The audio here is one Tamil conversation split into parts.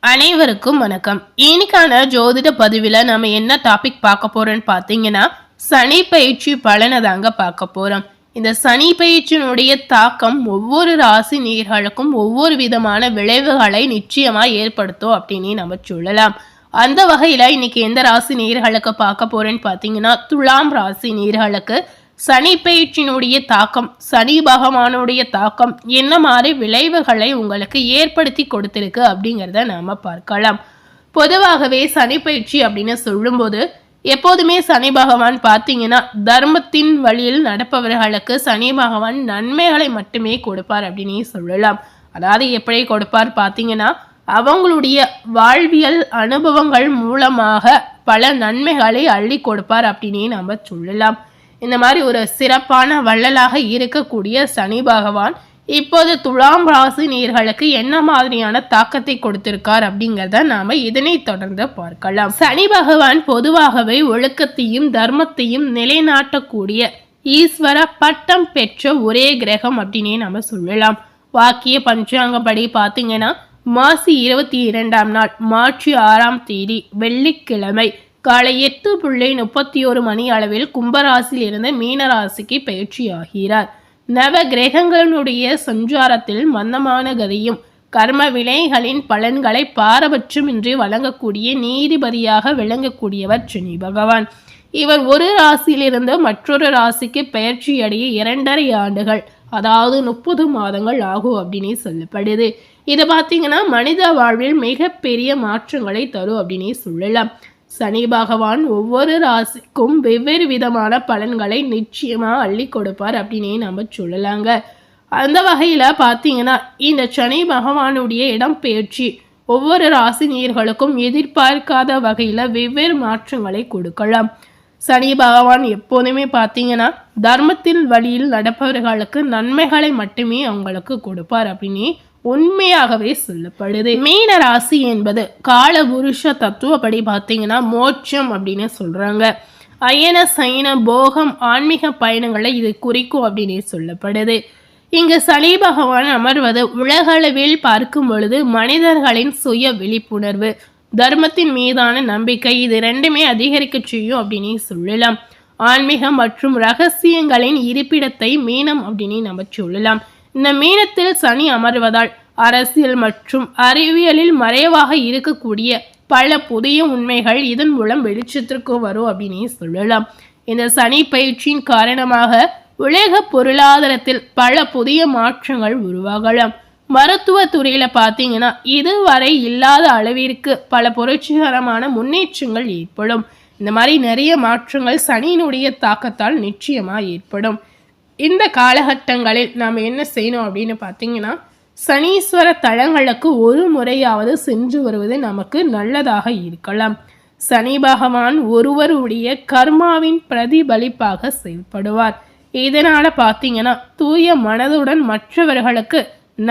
அனைவருக்கும் வணக்கம். இன்னைக்கான ஜோதிட பதிவில் நம்ம என்ன டாபிக் பார்க்க போறோம்னு பார்த்தீங்கன்னா, சனி பயிற்சி பலனை தாங்க பார்க்க போறோம். இந்த சனி பயிற்சியினுடைய தாக்கம் ஒவ்வொரு ராசி நேயர்களுக்கும் ஒவ்வொரு விதமான விளைவுகளை நிச்சயமா ஏற்படுத்தும் அப்படின்னு நம்ம சொல்லலாம். அந்த வகையில இன்னைக்கு எந்த ராசி நேயர்களுக்கு பார்க்க போறேன்னு பார்த்தீங்கன்னா, துலாம் ராசி நேயர்களுக்கு சனி பயிற்சியினுடைய தாக்கம், சனி பகவானுடைய தாக்கம் என்ன மாதிரி விளைவுகளை உங்களுக்கு ஏற்படுத்தி கொடுத்திருக்கு அப்படிங்கிறத நாம பார்க்கலாம். பொதுவாகவே சனி பயிற்சி அப்படின்னு சொல்லும்போது எப்போதுமே சனி பகவான் பார்த்தீங்கன்னா தர்மத்தின் வழியில் நடப்பவர்களுக்கு சனி பகவான் நன்மைகளை மட்டுமே கொடுப்பார் அப்படின்னு சொல்லலாம். அதாவது எப்படி கொடுப்பார் பார்த்தீங்கன்னா, அவங்களுடைய வாழ்வியல் அனுபவங்கள் மூலமாக பல நன்மைகளை அள்ளி கொடுப்பார் அப்படின்னு நம்ம சொல்லலாம். இந்த மாதிரி ஒரு சிறப்பான வள்ளலாக இருக்கக்கூடிய சனி பகவான் இப்போது துலாம் ராசி நேயர்களுக்கு என்ன மாதிரியான தாக்கத்தை கொடுத்திருக்கார் அப்படிங்கிறத நாம இதனை தொடர்ந்து பார்க்கலாம். சனி பகவான் பொதுவாகவே ஒழுக்கத்தையும் தர்மத்தையும் நிலைநாட்டக்கூடிய ஈஸ்வர பட்டம் பெற்ற ஒரே கிரகம் அப்படின்னே நம்ம சொல்லலாம். வாக்கிய பஞ்சாங்கப்படி பார்த்தீங்கன்னா மாசி 22ஆம் நாள் மார்ச் 6ஆம் தேதி வெள்ளிக்கிழமை காலை 8:31 மணி அளவில் கும்பராசியில் இருந்து மீனராசிக்கு பயிற்சி ஆகிறார். நவ கிரகங்களுடைய சஞ்சாரத்தில் மந்தமான கதியும் கர்ம வினைகளின் பலன்களை பாரபட்சமின்றி வழங்கக்கூடிய நீதிபதியாக விளங்கக்கூடியவர் சனி பகவான். இவர் ஒரு ராசியிலிருந்து மற்றொரு ராசிக்கு பயிற்சி அடைய 2.5 ஆண்டுகள், அதாவது 30 மாதங்கள் ஆகும் அப்படின்னு சொல்லப்படுது. இது பார்த்தீங்கன்னா மனித வாழ்வில் மிகப்பெரிய மாற்றங்களை தரும் அப்படின்னு சொல்லலாம். சனி பகவான் ஒவ்வொரு ராசிக்கும் வெவ்வேறு விதமான பலன்களை நிச்சயமா அள்ளி கொடுப்பார் அப்படின்னே நம்ம சொல்லலாங்க. அந்த வகையில பார்த்தீங்கன்னா இந்த சனி பகவானுடைய இடம் பெயர்ச்சி ஒவ்வொரு ராசி நேயர்களுக்கும் எதிர்பார்க்காத வகையில வெவ்வேறு மாற்றங்களை கொடுக்கலாம். சனி பகவான் எப்போதுமே பார்த்தீங்கன்னா தர்மத்தின் வழியில் நடப்பவர்களுக்கு நன்மைகளை மட்டுமே அவங்களுக்கு கொடுப்பார் அப்படின்னு உண்மையாகவே சொல்லப்படுது. மீன ராசி என்பது கால புருஷ தத்துவப்படி பார்த்தீங்கன்னா மோட்சம் அப்படின்னு சொல்றாங்க. அயன சயன போகம் ஆன்மீக பயணங்களை இது குறிக்கும் அப்படின்னு சொல்லப்படுது. இங்கு சனி பகவான் அமர்வது உலகளவில் பார்க்கும் பொழுது மனிதர்களின் சுய விழிப்புணர்வு, தர்மத்தின் மீதான நம்பிக்கை இது ரெண்டுமே அதிகரிக்க செய்யும் அப்படின்னு சொல்லலாம். ஆன்மீகம் மற்றும் ரகசியங்களின் இருப்பிடத்தை மீனம் அப்படின்னு நம்ம சொல்லலாம். இந்த மீனத்தில் சனி அமர்வதால் அரசியல் மற்றும் அறிவியலில் மறைவாக இருக்கக்கூடிய பல புதிய உண்மைகள் இதன் மூலம் வெளிச்சத்திற்கு வரும் அப்படின்னு சொல்லலாம். இந்த சனி பயிற்சியின் காரணமாக உலக பொருளாதாரத்தில் பல புதிய மாற்றங்கள் உருவாகலாம். மருத்துவ துறையில பார்த்தீங்கன்னா இதுவரை இல்லாத அளவிற்கு பல புரட்சிகரமான முன்னேற்றங்கள் ஏற்படும். இந்த மாதிரி நிறைய மாற்றங்கள் சனியினுடைய தாக்கத்தால் நிச்சயமா ஏற்படும். இந்த காலகட்டங்களில் நாம் என்ன செய்யணும் அப்படின்னு பார்த்தீங்கன்னா, சனீஸ்வர தலங்களுக்கு ஒரு முறையாவது சென்று வருவது நமக்கு நல்லதாக இருக்கலாம். சனி பகவான் ஒருவருடைய கர்மாவின் பிரதிபலிப்பாக செயல்படுவார். இதனால பார்த்தீங்கன்னா தூய மனதுடன் மற்றவர்களுக்கு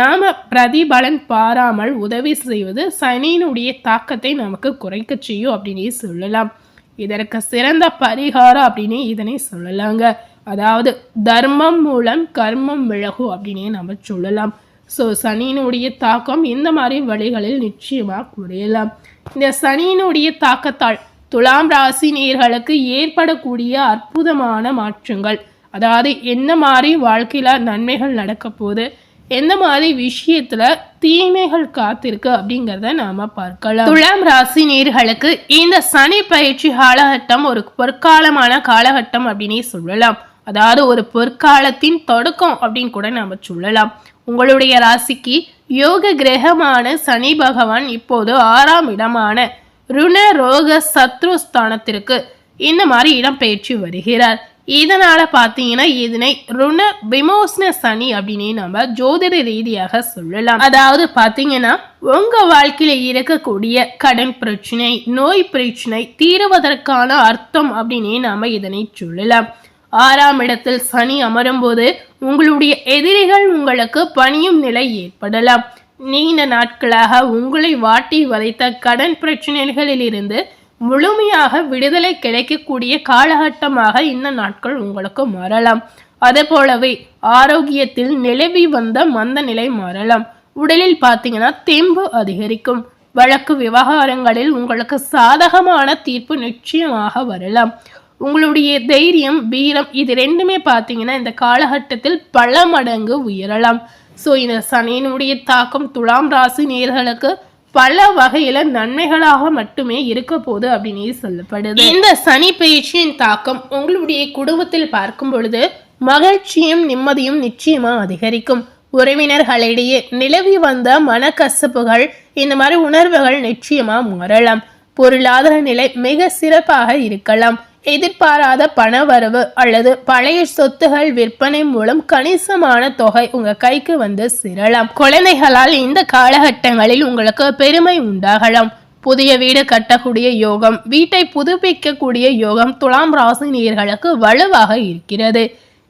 நாம பிரதிபலன் பாராமல் உதவி செய்வது சனியினுடைய தாக்கத்தை நமக்கு குறைக்க செய்யும் அப்படின்னு சொல்லலாம். இதற்கு சிறந்த பரிகாரம் அப்படின்னு இதனை சொல்லலாங்க. அதாவது தர்மம் மூலம் கர்மம் விலகும் அப்படின்னே நம்ம சொல்லலாம். ஸோ சனியினுடைய தாக்கம் இந்த மாதிரி வழிகளில் நிச்சயமா குறையலாம். இந்த சனியினுடைய தாக்கத்தால் துலாம் ராசி நேயர்களுக்கு ஏற்படக்கூடிய அற்புதமான மாற்றங்கள், அதாவது என்ன மாதிரி வாழ்க்கையில நன்மைகள் நடக்க போகுது, எந்த மாதிரி விஷயத்துல தீமைகள் காத்திருக்கு அப்படிங்கிறத நாம பார்க்கலாம். துலாம் ராசி நேயர்களுக்கு இந்த சனி பயிற்சி காலகட்டம் ஒரு பொற்காலமான காலகட்டம் அப்படின்னே சொல்லலாம். அதாவது ஒரு பொற்காலத்தின் தொடக்கம் அப்படின்னு கூட நம்ம சொல்லலாம். உங்களுடைய ராசிக்கு யோக கிரகமான சனி பகவான் இப்போது 6ஆம் இடமான ருண ரோக சத்ருஸ்தானத்திற்கு இந்த மாதிரி இடம் பெயர்ச்சி வருகிறார். இதனால பார்த்தீங்கன்னா இதனை ருண விமோசன சனி அப்படின்னு நம்ம ஜோதிட ரீதியாக சொல்லலாம். அதாவது பார்த்தீங்கன்னா உங்க வாழ்க்கையில இருக்கக்கூடிய கடன் பிரச்சனை, நோய் பிரச்சனை தீருவதற்கான அர்த்தம் அப்படின்னே நாம இதனை சொல்லலாம். 6ஆம் இடத்தில் சனி அமரும் போது உங்களுடைய எதிரிகள் உங்களுக்கு பணியும் நிலை ஏற்படலாம். நீண்ட நாட்களாக உங்களை வாட்டி வதைத்த கடன் பிரச்சனைகளில் இருந்து முழுமையாக விடுதலை கிடைக்கக்கூடிய காலகட்டமாக இந்த நாட்கள் உங்களுக்கு மாறலாம். அதே போலவே ஆரோக்கியத்தில் நிலவி வந்த மந்த நிலை மாறலாம். உடலில் பார்த்தீங்கன்னா தெம்பு அதிகரிக்கும். வழக்கு விவகாரங்களில் உங்களுக்கு சாதகமான தீர்ப்பு நிச்சயமாக வரலாம். உங்களுடைய தைரியம், வீரம் இது ரெண்டுமே பார்த்தீங்கன்னா இந்த காலகட்டத்தில் பல மடங்கு உயரலாம். ஸோ இந்த சனியினுடைய தாக்கம் துலாம் ராசி நேயர்களுக்கு பல வகையில நன்மைகளாக மட்டுமே இருக்க போகுது அப்படின்னு சொல்லப்படுது. இந்த சனி பயிற்சியின் தாக்கம் உங்களுடைய குடும்பத்தில் பார்க்கும் பொழுது மகிழ்ச்சியும் நிம்மதியும் நிச்சயமா அதிகரிக்கும். உறவினர்களிடையே நிலவி வந்த மனக்கசப்புகள், இந்த மாதிரி உணர்வுகள் நிச்சயமா மாறலாம். பொருளாதார நிலை மிக சிறப்பாக இருக்கலாம். எதிர்பாராத பணவரவு அல்லது பழைய சொத்துகள் விற்பனை மூலம் கணிசமான தொகை உங்க கைக்கு வந்து சேரலாம். குழந்தைகளால் இந்த காலகட்டங்களில் உங்களுக்கு பெருமை உண்டாகலாம். புதிய வீடு கட்டக்கூடிய யோகம், வீட்டை புதுப்பிக்கக்கூடிய யோகம் துலாம் ராசி நேயர்களுக்கு வலுவாக இருக்கிறது.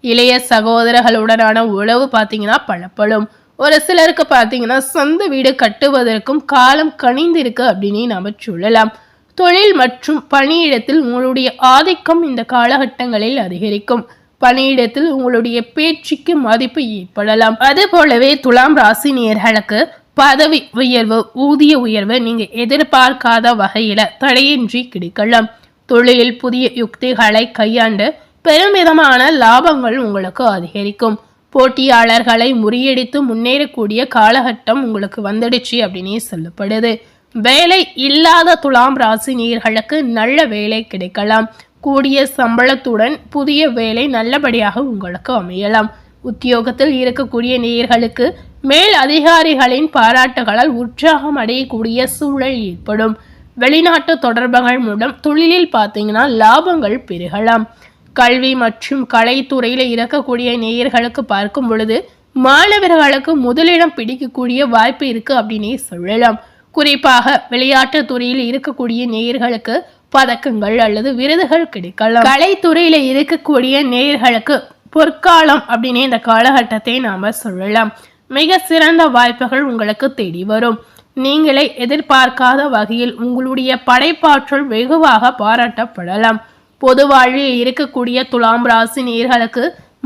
இளைய சகோதரர்களுடனான உறவு பார்த்தீங்கன்னா பலப்படும். ஒரு சிலருக்கு பார்த்தீங்கன்னா சொந்த வீடு கட்டுவதற்கும் காலம் கனிந்திருக்கு அப்படின்னு நாம சொல்லலாம். தொழில் மற்றும் பணியிடத்தில் உங்களுடைய ஆதிக்கம் இந்த காலகட்டங்களில் அதிகரிக்கும். பணியிடத்தில் உங்களுடைய பேச்சுக்கு மதிப்பு ஏற்படலாம். அது போலவே துலாம் ராசி நேயர்களுக்கு பதவி உயர்வு, ஊதிய உயர்வு நீங்க எதிர்பார்க்காத வகையில தடையின்றி கிடைக்கலாம். தொழிலில் புதிய யுக்திகளை கையாண்டு பெருமிதமான லாபங்கள் உங்களுக்கு அதிகரிக்கும். போட்டியாளர்களை முறியடித்து முன்னேறக்கூடிய காலகட்டம் உங்களுக்கு வந்துடுச்சு அப்படின்னு சொல்லப்படுது. வேலை இல்லாத துலாம் ராசி நேயர்களுக்கு நல்ல வேலை கிடைக்கலாம். கூடிய சம்பளத்துடன் புதிய வேலை நல்லபடியாக உங்களுக்கு அமையலாம். உத்தியோகத்தில் இருக்கக்கூடிய நேயர்களுக்கு மேல் அதிகாரிகளின் பாராட்டுகளால் உற்சாகம் அடையக்கூடிய சூழல் ஏற்படும். வெளிநாட்டு தொடர்புகள் மூலம் தொழிலில் பார்த்தீங்கன்னா லாபங்கள் பெருகலாம். கல்வி மற்றும் கலைத்துறையில் இருக்கக்கூடிய நேயர்களுக்கு பார்க்கும் பொழுது மாணவர்களுக்கு முதலிடம் பிடிக்கக்கூடிய வாய்ப்பு இருக்கு அப்படின்னே சொல்லலாம். குறிப்பாக விளையாட்டு துறையில் இருக்கக்கூடிய நேயர்களுக்கு பதக்கங்கள் அல்லது விருதுகள் கிடைக்கலாம். கலைத்துறையில இருக்கக்கூடிய நேயர்களுக்கு பொற்காலம் அப்படின்னு இந்த காலகட்டத்தை நாம சொல்லலாம். மிக சிறந்த வாய்ப்புகள் உங்களுக்கு தேடி வரும். நீங்களே எதிர்பார்க்காத வகையில் உங்களுடைய படைப்பாற்றல் வெகுவாக பாராட்டப்படலாம். பொது வாழ்வில் இருக்கக்கூடிய துலாம் ராசி நேயர்களுக்கு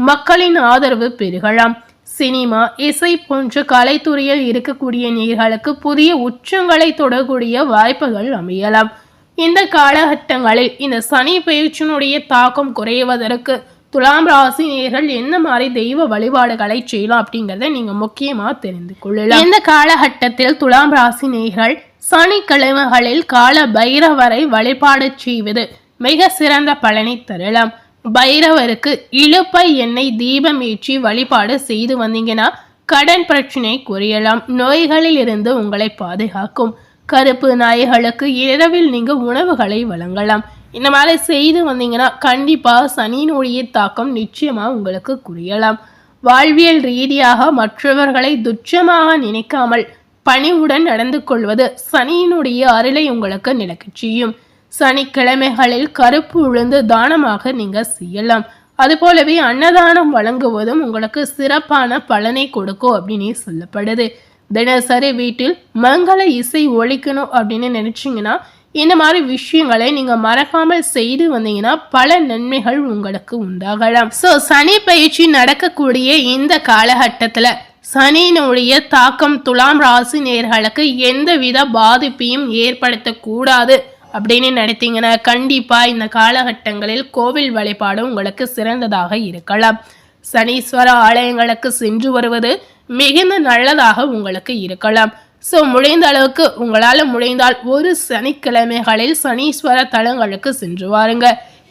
மக்களின் ஆதரவு பெருகலாம். சினிமா, இசை போன்ற கலைத்துறையில் இருக்கக்கூடிய நேயர்களுக்கு புதிய உச்சங்களை தொடக்கூடிய வாய்ப்புகள் அமையலாம். இந்த காலகட்டங்களில் இந்த சனி பயிற்சியினுடைய தாக்கம் குறைவதற்கு துலாம் ராசி நேயர்கள் என்ன மாதிரி தெய்வ வழிபாடுகளை செய்யலாம் அப்படிங்கிறத நீங்க முக்கியமா தெரிந்து கொள்ளலாம். இந்த காலகட்டத்தில் துலாம் ராசி நேயர்கள் சனிக்கிழமைகளில் கால பைரவரை வழிபாடு செய்வது மிக சிறந்த பலனை தரலாம். பைரவருக்கு இழுப்பை எண்ணெய் தீபம் ஏற்றி வழிபாடு செய்து வந்தீங்கன்னா கடன் பிரச்சனை குறையலாம். நோய்களில் இருந்து உங்களை பாதுகாக்கும். கருப்பு நாய்களுக்கு இரவில் நீங்க உணவுகளை வழங்கலாம். இந்த மாதிரி செய்து வந்தீங்கன்னா கண்டிப்பா சனியினுடைய தாக்கம் நிச்சயமா உங்களுக்கு குறையலாம். வாழ்வியல் ரீதியாக மற்றவர்களை துச்சமாக நினைக்காமல் பணிவுடன் நடந்து கொள்வது சனியினுடைய அருளை உங்களுக்கு நிலைக்க செய்யும். சனிக்கிழமைகளில் கருப்பு உளுந்து தானமாக நீங்க செய்யலாம். அது போலவே அன்னதானம் வழங்குவதும் உங்களுக்கு சிறப்பான பலனை கொடுக்கும் அப்படின்னு சொல்லப்படுது. தினசரி வீட்டில் மங்கள இசை ஒழிக்கணும் அப்படின்னு நினைச்சீங்கன்னா இந்த மாதிரி விஷயங்களை நீங்க மறக்காமல் செய்து வந்தீங்கன்னா பல நன்மைகள் உங்களுக்கு உண்டாகலாம். ஸோ சனி பயிற்சி நடக்கக்கூடிய இந்த காலகட்டத்துல சனியினுடைய தாக்கம் துலாம் ராசி நேயர்களுக்கு எந்தவித பாதிப்பையும் ஏற்படுத்தக்கூடாது அப்படின்னு நினைத்தீங்கன்னா கண்டிப்பா இந்த காலகட்டங்களில் கோவில் வழிபாடு உங்களுக்கு சிறந்ததாக இருக்கலாம். சனீஸ்வர ஆலயங்களுக்கு சென்று வருவது மிகுந்த நல்லதாக உங்களுக்கு இருக்கலாம். ஸோ முடிந்த அளவுக்கு உங்களால் முடிந்தால் ஒரு சனிக்கிழமைகளில் சனீஸ்வர தலங்களுக்கு சென்று வாருங்க.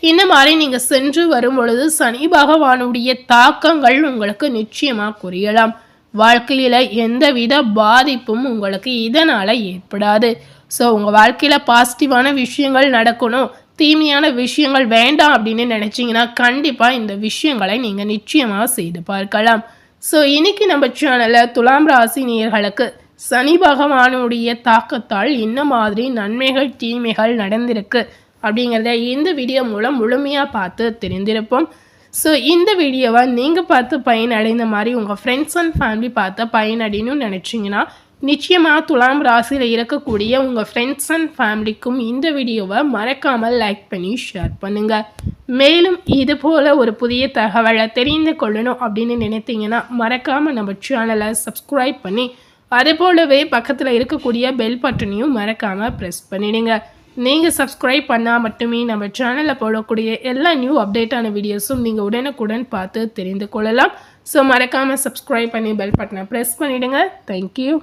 இந்த மாதிரி நீங்க சென்று வரும் பொழுது சனி பகவானுடைய தாக்கங்கள் உங்களுக்கு நிச்சயமா குறையலாம். வாழ்க்கையில எந்தவித பாதிப்பும் உங்களுக்கு இதனால ஏற்படாது. ஸோ உங்கள் வாழ்க்கையில் பாசிட்டிவான விஷயங்கள் நடக்கணும், தீமையான விஷயங்கள் வேண்டாம் அப்படின்னு நினச்சிங்கன்னா கண்டிப்பாக இந்த விஷயங்களை நீங்கள் நிச்சயமாக செய்து பார்க்கலாம். ஸோ இன்னைக்கு நம்ம சேனலில் துலாம் ராசி நேயர்களுக்கு சனி பகவானுடைய தாக்கத்தால் என்ன மாதிரி நன்மைகள் தீமைகள் நடந்திருக்கு அப்படிங்கிறத இந்த வீடியோ மூலம் முழுமையாக பார்த்து தெரிந்திருப்போம். ஸோ இந்த வீடியோவை நீங்கள் பார்த்து பயனடைந்த மாதிரி உங்கள் ஃப்ரெண்ட்ஸ் அண்ட் ஃபேமிலி பார்த்து பயனடையணும்னு நினச்சிங்கன்னா நிச்சயமாக துலாம் ராசியில் இருக்கக்கூடிய உங்கள் ஃப்ரெண்ட்ஸ் அண்ட் ஃபேமிலிக்கும் இந்த வீடியோவை மறக்காமல் லைக் பண்ணி ஷேர் பண்ணுங்கள். மேலும் இது போல் ஒரு புதிய தகவலை தெரிந்து கொள்ளணும் அப்படின்னு நினைத்தீங்கன்னா மறக்காமல் நம்ம சேனலை சப்ஸ்கிரைப் பண்ணி அதே போலவே பக்கத்தில் இருக்கக்கூடிய பெல் பட்டனையும் மறக்காமல் ப்ரெஸ் பண்ணிடுங்க. நீங்கள் சப்ஸ்கிரைப் பண்ணால் மட்டுமே நம்ம சேனலில் போடக்கூடிய எல்லா நியூ அப்டேட்டான வீடியோஸும் நீங்கள் உடனுக்குடன் பார்த்து தெரிந்து கொள்ளலாம். ஸோ மறக்காமல் சப்ஸ்கிரைப் பண்ணி பெல் பட்டனை ப்ரெஸ் பண்ணிவிடுங்க. தேங்க்யூ.